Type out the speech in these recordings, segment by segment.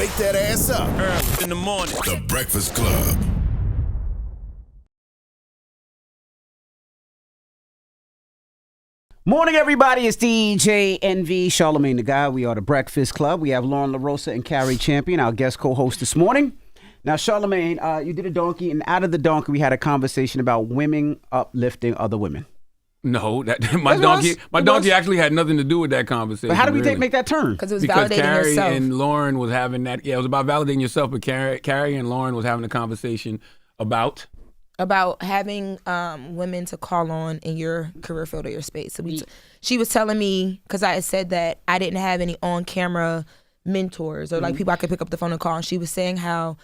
Wake that ass up. Early in the morning. The Breakfast Club. Morning, everybody. It's DJ NV, Charlamagne the Guy. We are the Breakfast Club. We have Lauren LaRosa and Carrie Champion, our guest co-host this morning. Now, Charlamagne, you did a donkey, and out of the donkey, we had a conversation about women uplifting other women. No, my donkey actually had nothing to do with that conversation. But how did we make that turn? Because it was validating Carrie yourself. and Lauren was having that. Yeah, it was about validating yourself. But Carrie and Lauren was having a conversation about having women to call on in your career field or your space. So she was telling me, because I had said that I didn't have any on-camera mentors or like people I could pick up the phone and call. And she was saying how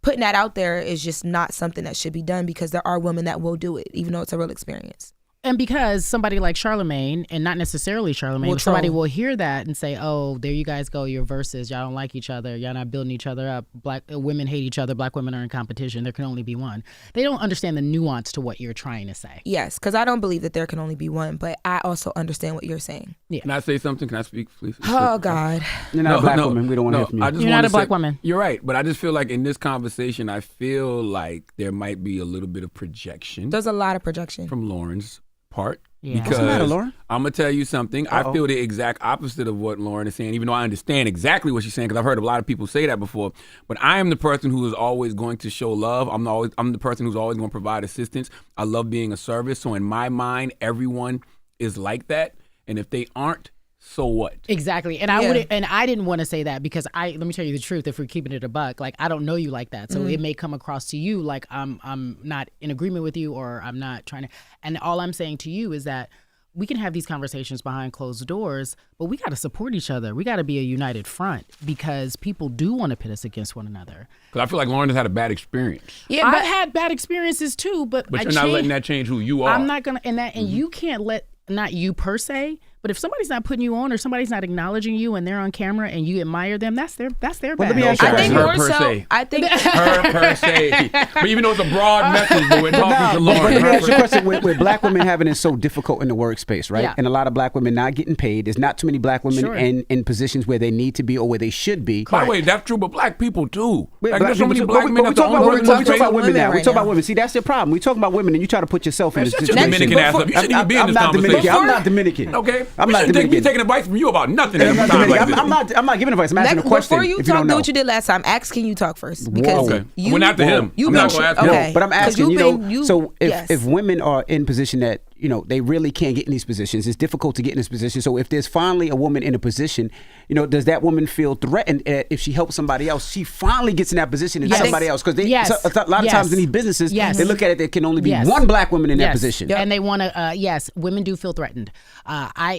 putting that out there is just not something that should be done because there are women that will do it, even though it's a real experience. And because somebody like Charlamagne, and not necessarily Charlamagne, but somebody will hear that and say, oh, there you guys go, your verses. Y'all don't like each other. Y'all not building each other up. Black women hate each other. Black women are in competition. There can only be one. They don't understand the nuance to what you're trying to say. Yes, because I don't believe that there can only be one, but I also understand what you're saying. Yeah. Can I say something? Can I speak, please? Oh, God. You're not a black woman. We don't want to hear from you. You're not a black woman. You're right. But I just feel like in this conversation, I feel like there might be a little bit of projection. There's a lot of projection. From Lauren's part. Yeah. Because what's the matter, Lauren? I'm going to tell you something. I feel the exact opposite of what Lauren is saying, even though I understand exactly what she's saying, because I've heard a lot of people say that before. But I am the person who is always going to show love. I'm the person who's always going to provide assistance. I love being a service. So in my mind, everyone is like that. And if they aren't, so what? Exactly. And I didn't want to say that because let me tell you the truth, if we're keeping it a buck, like I don't know you like that. So it may come across to you like I'm not in agreement with you or I'm not trying to. And all I'm saying to you is that we can have these conversations behind closed doors, but we got to support each other. We got to be a united front because people do want to pit us against one another. Because I feel like Lauren has had a bad experience. Yeah, I've had bad experiences too, but you're not letting that change who you are. I'm not gonna, and you can't let, not you per se, but if somebody's not putting you on or somebody's not acknowledging you and they're on camera and you admire them, that's their bad. Let me ask you, I think her more per so. se. I think her per se. But even though it's a broad message, but we're talking to Lauren. But let me ask you a question. With black women having it so difficult in the workspace, right? Yeah. And a lot of black women not getting paid. There's not too many black women in positions where they need to be or where they should be. By the way, that's true, but black people too. Like, There's so many but black we men talk that's the only about women now. right We talk now. about women. See, that's your problem. We talk about women and you try to put yourself in this Shut your situation. Dominican ass up. You shouldn't even be in this conversation. I'm not Dominican. Okay? I'm We not shouldn't be Dominican. taking advice from you about nothing I'm at a not time like Dominican. this. I'm not giving advice. I'm asking a question. Before you if you talk, don't do know. what you did last time. Ask, can you talk first? Because Okay. you We're not to him. I'm not going to ask him. Okay. But I'm 'Cause asking, you've been- so yes. if women are in position that, they really can't get in these positions, it's difficult to get in this position. So if there's finally a woman in a position, does that woman feel threatened if she helps somebody else? She finally gets in that position and somebody else. Because a lot of times in these businesses, they look at it, there can only be one black woman in that position. And they want to, yes, women do feel threatened.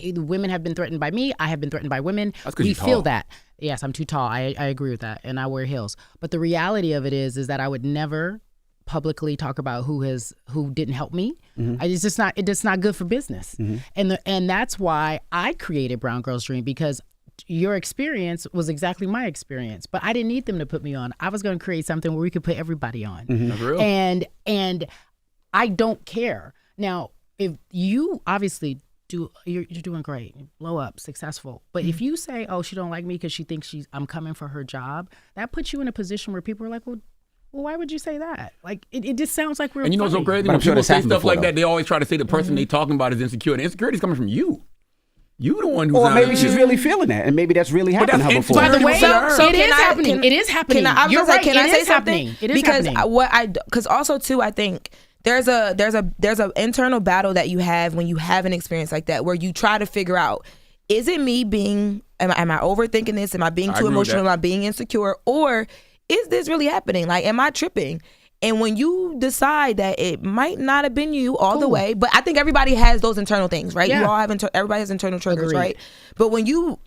Women have been threatened by me. I have been threatened by women. We feel that. Yes, I'm too tall. I agree with that. And I wear heels. But the reality of it is that I would never publicly talk about who didn't help me. It's just not good for business. And that's why I created Brown Girls Dream, because your experience was exactly my experience, but I didn't need them to put me on. I was going to create something where we could put everybody on. That's real. And I don't care. Now, if you obviously you're doing great, blow up, successful. But if you say, oh, she don't like me because she thinks I'm coming for her job, that puts you in a position where people are like, well, why would you say that? Like, it just sounds like we're And you know what's so crazy? But When I'm sure people that's say happened stuff before, like that, they always try to say the person they talking about is insecure. And insecurity is coming from you. You the one who's Or not maybe insecure. she's really feeling that, and maybe that's really happened to her before. By the way, So it is happening. It is happening. You're right. Can I say happening. something? It is happening. Because also too, I think there's a internal battle that you have when you have an experience like that, where you try to figure out, is it me being, am I overthinking this? Am I being too emotional? Am I being insecure? Or is this really happening? Like, am I tripping? And when you decide that it might not have been you all the way, but I think everybody has those internal things, right? Yeah. You all have everybody has internal triggers, Agreed. right? But when you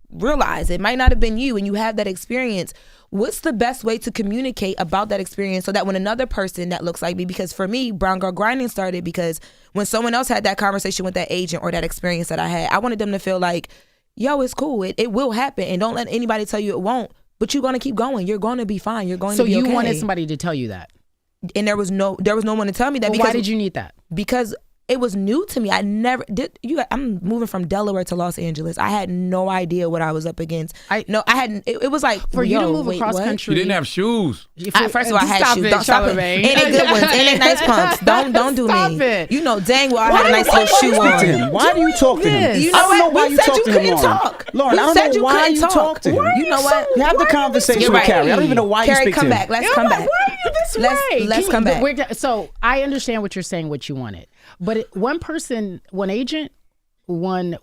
realize it might not have been you and you have that experience, what's the best way to communicate about that experience so that when another person that looks like me, because for me, Brown Girl Grinding started because when someone else had that conversation with that agent or that experience that I had, I wanted them to feel like, yo, it's cool. It will happen. And don't let anybody tell you it won't. But you're going to keep going. You're going to be fine. You're going to be okay. So you wanted somebody to tell you that? And there was no one to tell me that. Well, because why did you need that? Because it was new to me. I never did. I'm moving from Delaware to Los Angeles. I had no idea what I was up against. I hadn't. It was like for you to move across country. You didn't have shoes. First of all, I had shoes. Don't stop it. Ain't it good ones? Ain't it nice pumps? Don't do stop me. It. You know dang well I had a nice little shoe on. Why do you talk to him? You know I don't know why you talk to him, Lauren. I don't know why you talk to him. You know what? You have the conversation with Carrie. I don't even know why you speak to him. Carrie, come back. Let's come back. Why are you this way? Let's come back. So I understand what you're saying, what you wanted, but one person, one agent, one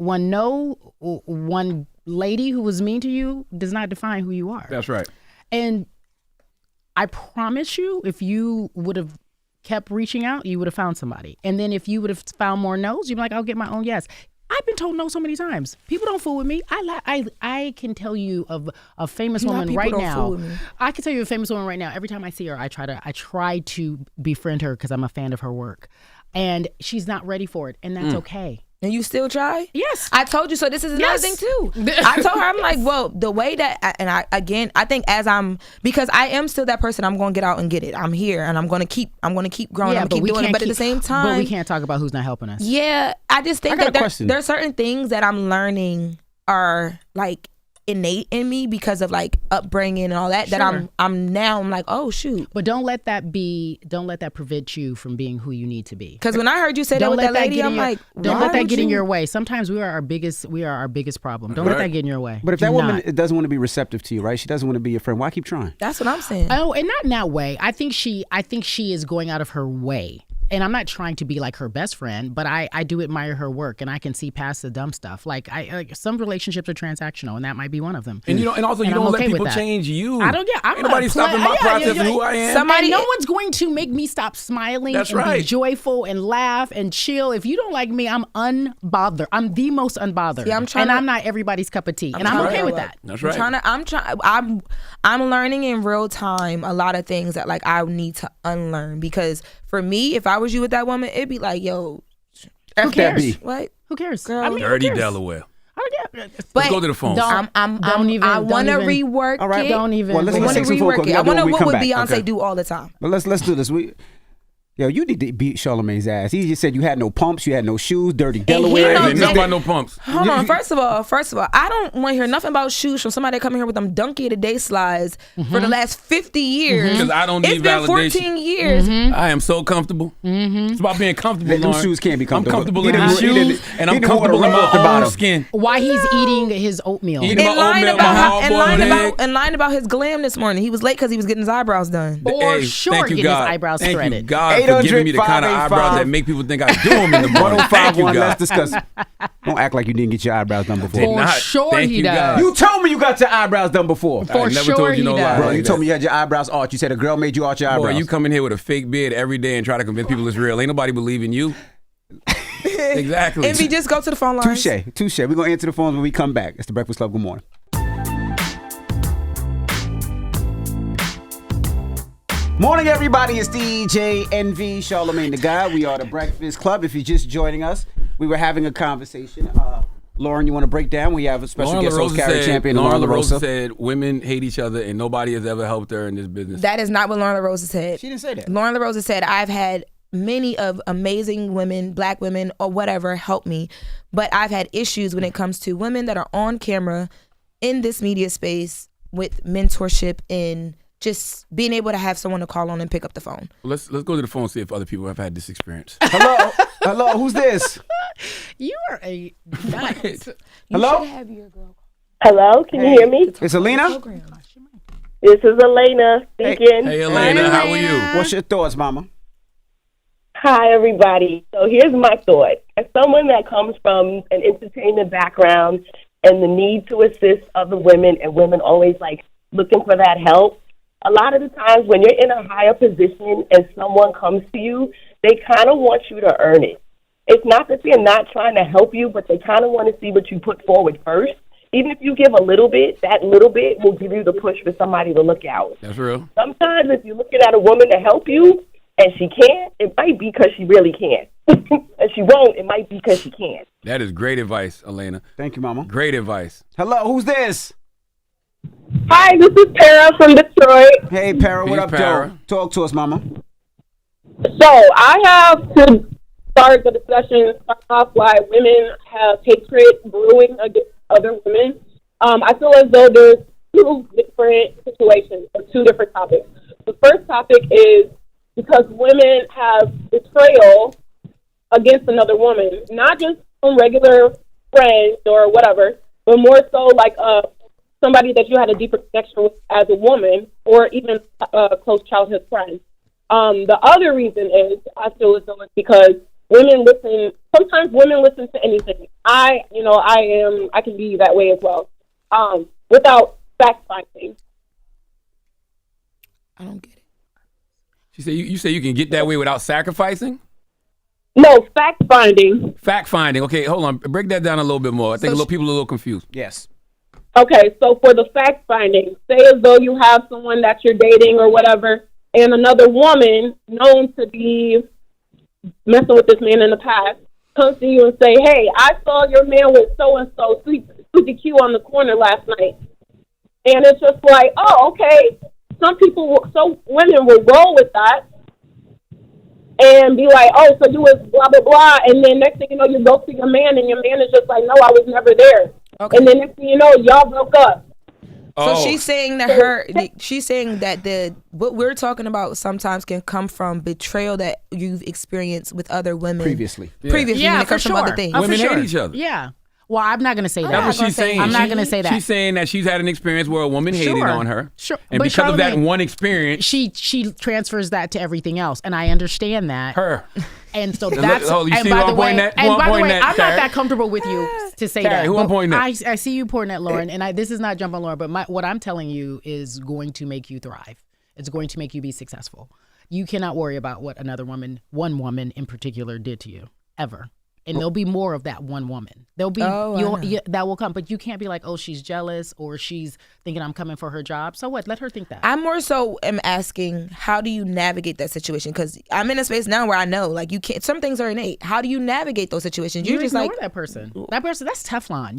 lady who was mean to you does not define who you are. That's right. And I promise you, if you would have kept reaching out, you would have found somebody. And then if you would have found more no's, you'd be like, I'll get my own yes. I've been told no so many times. People don't fool with me. I can tell you of a famous woman right now. I can tell you a famous woman right now. Every time I see her, I try to befriend her because I'm a fan of her work. And she's not ready for it. And that's okay. And you still try? Yes. I told you. So this is another thing too. I told her, I'm like, well, the way that, I think because I am still that person, I'm going to get out and get it. I'm here and I'm going to keep growing. I'm going to keep doing it. But at the same time. But we can't talk about who's not helping us. Yeah. I just think that there's certain things that I'm learning are like innate in me because of like upbringing and all that. Sure. That I'm like, oh shoot. But don't let that prevent you from being who you need to be. Because when I heard you say that with that lady, I'm like, don't let that get in your way. Sometimes we are our biggest problem. Don't let that get in your way. But if that woman doesn't want to be receptive to you, right? She doesn't want to be your friend. Why keep trying? That's what I'm saying. Oh, and not in that way. I think she is going out of her way. And I'm not trying to be like her best friend, but I do admire her work, and I can see past the dumb stuff. Like some relationships are transactional, and that might be one of them. And you don't let people change you. I don't get. Ain't nobody stopping my process and who I am. No one's going to make me stop smiling be joyful and laugh and chill. If you don't like me, I'm unbothered. I'm the most unbothered. Yeah, I'm not everybody's cup of tea, and I'm okay with that. That's right. I'm learning in real time a lot of things that like I need to unlearn because. For me, if I was you with that woman, it'd be like, yo, who cares? What? Who cares? Girl, dirty Delaware. But let's go to the phone. I want to rework it. All right. Don't even. Well, let's I want to rework it. I want to what would Beyonce do all the time. But let's do this. Yo, you need to beat Charlamagne's ass. He just said you had no pumps, you had no shoes, dirty Delaware. Nothing about no pumps. Hold on. First of all, I don't want to hear nothing about shoes from somebody coming here with them donkey of the day slides for the last 50 years. Because I don't need validation. It's been 14 years. I am so comfortable. It's about being comfortable, Lauren. Them shoes can't be comfortable. I'm comfortable in my shoes, and I'm comfortable in my own skin. While he's eating his oatmeal. And lying about his glam this morning. He was late because he was getting his eyebrows done. For sure getting his eyebrows threaded. Thank you, God, for giving me the kind of eyebrows that make people think I do them in the morning. 1051, let's discuss. Don't act like you didn't get your eyebrows done before. For sure he does. You told me you got your eyebrows done before. For sure told you no lie. Bro, you told me you had your eyebrows arched. You said a girl made you arch your eyebrows. Boy, you come in here with a fake beard every day and try to convince people it's real. Ain't nobody believing you. Exactly. Envy, just go to the phone lines. Touche. We're going to answer the phones when we come back. It's the Breakfast Club. Good morning. Morning, everybody. It's DJ Envy, Charlamagne the Guy. We are the Breakfast Club. If you're just joining us, we were having a conversation. Lauren, you want to break down? We have a special guest host, carry champion, Lauren LaRosa. Said women hate each other and nobody has ever helped her in this business. That is not what Lauren LaRosa said. She didn't say that. Lauren LaRosa said, I've had many of amazing women, black women or whatever, help me. But I've had issues when it comes to women that are on camera in this media space with mentorship and just being able to have someone to call on and pick up the phone. Let's go to the phone and see if other people have had this experience. Hello, who's this? You are a nice. Hello? Hello, can you hear me? It's Alina? This is Elena speaking. Hey Elena, how are you? What's your thoughts, mama? Hi, everybody. So here's my thought. As someone that comes from an entertainment background and the need to assist other women and women always like looking for that help, a lot of the times when you're in a higher position and someone comes to you, they kind of want you to earn it. It's not that they're not trying to help you, but they kind of want to see what you put forward first. Even if you give a little bit, that little bit will give you the push for somebody to look out. That's real. Sometimes if you're looking at a woman to help you and she can't, it might be because she really can't. And she won't, it might be because she can't. That is great advice, Elena. Thank you, mama. Great advice. Hello, who's this? Hi, this is Tara from Detroit. Hey, Para, what up, Para. Joe? Talk to us, mama. So I have to start the discussion, start off why women have hatred brewing against other women. I feel as though there's two different situations or two different topics. The first topic is because women have betrayal against another woman, not just from regular friends or whatever, but more so like somebody that you had a deeper connection with as a woman or even a close childhood friend. The other reason is, I feel as though it's because women listen, sometimes women listen to anything. I can be that way as well, without fact-finding. I don't get it. She said, you say you can get that way without sacrificing? No, fact-finding. Fact-finding. Okay, hold on. Break that down a little bit more. I think people are a little confused. Yes. Okay, so for the fact-finding, say as though you have someone that you're dating or whatever, and another woman known to be messing with this man in the past comes to you and say, hey, I saw your man with so-and-so, Suzy Q on the corner last night. And it's just like, oh, okay. Women will roll with that and be like, oh, so you was blah, blah, blah. And then next thing you know, you go to your man and your man is just like, no, I was never there. Okay. And then next thing you know, y'all broke up. So she's saying that what we're talking about sometimes can come from betrayal that you've experienced with other women previously. Yeah, when it comes from other things. Women hate each other. Yeah. Well, I'm not going to say that. That's what she's saying. I'm not going to say that. She's saying that she's had an experience where a woman hated on her. Sure. And but because of that one experience, she transfers that to everything else. And I understand that. Her. And so that's, you and see by who the I'm way, pointing at? and by the way, Carrie? I'm not that comfortable with you to say Carrie, that. who I'm pointing at? I see you pointing at Lauren, and this is not jump on Lauren, but what I'm telling you is going to make you thrive. It's going to make you be successful. You cannot worry about what one woman in particular did to you, ever. And there'll be more of that one woman. There'll be that will come, but you can't be like, oh, she's jealous or she's thinking I'm coming for her job. So what? Let her think that. I'm more so am asking, how do you navigate that situation? Because I'm in a space now where I know, like, you can't. Some things are innate. How do you navigate those situations? You just ignore like that person. That person, that's Teflon.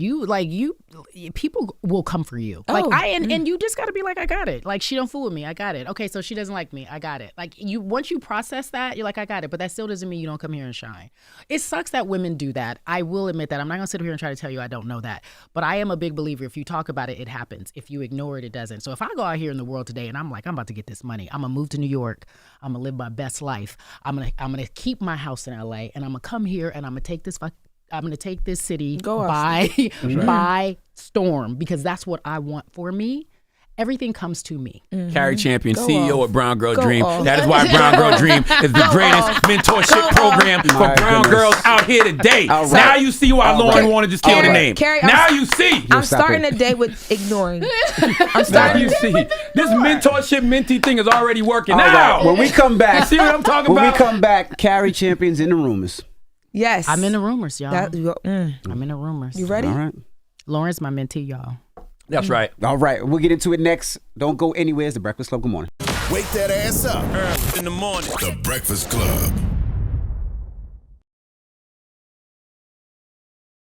People will come for you. And you just got to be like, I got it. Like, she don't fool with me. I got it. Okay, so she doesn't like me. I got it. Like, once you process that, you're like, I got it. But that still doesn't mean you don't come here and shine. It sucks that women do that. I will admit that. I'm not gonna sit here and try to tell you I don't know that. But I am a big believer. If you talk about it, it happens. If you ignore it, it doesn't. So if I go out here in the world today and I'm like, I'm about to get this money. I'm gonna move to New York. I'm gonna live my best life. I'm gonna keep my house in LA, and I'm gonna come here and I'm gonna take this city by storm, because that's what I want for me. Everything comes to me. Mm-hmm. Carrie Champion, CEO of Brown Girl Dream. That is why Brown Girl Dream is the greatest mentorship program for brown girls out here today. Right. Now you see why Lauren wanted to just kill the name. Carrie, now you see. I'm starting the day with ignoring. Now you see. This mentorship mentee thing is already working. Now. Right. When we come back. See what I'm talking about? When we come back, Carrie Champion's in the rumors. Yes. I'm in the rumors, y'all. I'm in the rumors. You ready? All right. Lauren's my mentee, y'all. That's right. All right. We'll get into it next. Don't go anywhere. It's The Breakfast Club. Good morning. Wake that ass up. In the morning. The Breakfast Club.